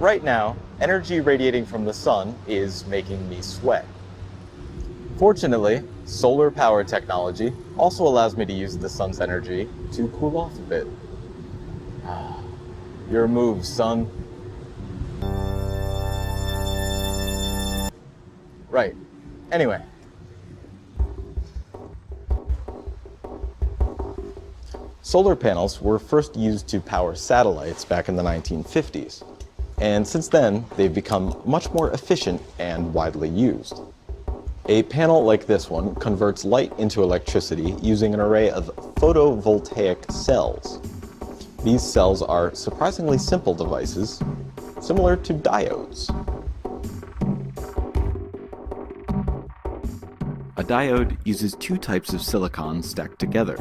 right now, energy radiating from the sun is making me sweat. Fortunately, solar power technology also allows me to use the sun's energy to cool off a bit. Your move, son. Right. Anyway. Solar panels were first used to power satellites back in the 1950s. And since then, they've become much more efficient and widely used. A panel like this one converts light into electricity using an array of photovoltaic cells. These cells are surprisingly simple devices, similar to diodes. A diode uses two types of silicon stacked together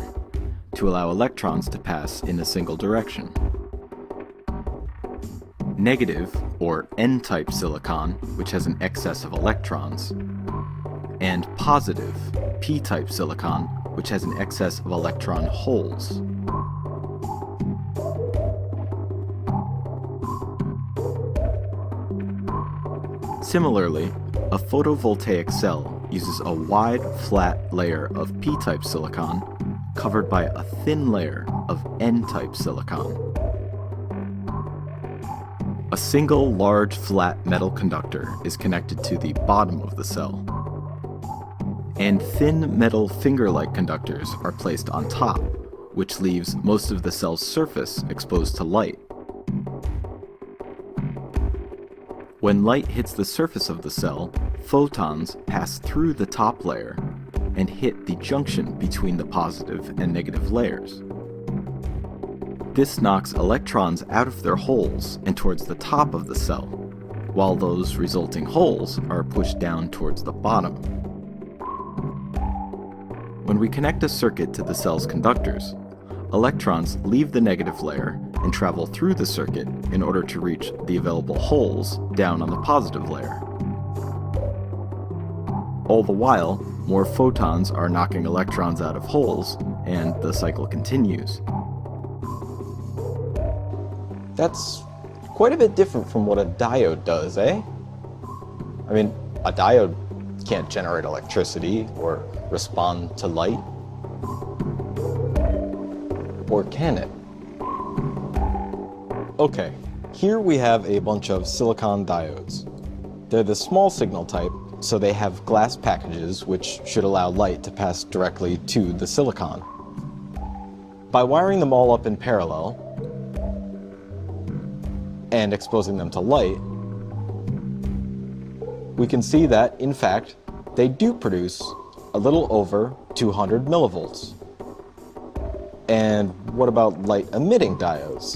to allow electrons to pass in a single direction. Negative, or N-type silicon, which has an excess of electrons, and positive, P-type silicon, which has an excess of electron holes. Similarly, a photovoltaic cell uses a wide, flat layer of P-type silicon covered by a thin layer of N-type silicon. A single large flat metal conductor is connected to the bottom of the cell, and thin metal finger-like conductors are placed on top, which leaves most of the cell's surface exposed to light. When light hits the surface of the cell, photons pass through the top layer and hit the junction between the positive and negative layers. This knocks electrons out of their holes and towards the top of the cell, while those resulting holes are pushed down towards the bottom. When we connect a circuit to the cell's conductors, electrons leave the negative layer and travel through the circuit in order to reach the available holes down on the positive layer. All the while, more photons are knocking electrons out of holes, and the cycle continues. That's quite a bit different from what a diode does, eh? I mean, a diode can't generate electricity or respond to light. Or can it? Okay, here we have a bunch of silicon diodes. They're the small signal type, so they have glass packages which should allow light to pass directly to the silicon. By wiring them all up in parallel and exposing them to light, we can see that, in fact, they do produce a little over 200 millivolts. And what about light-emitting diodes?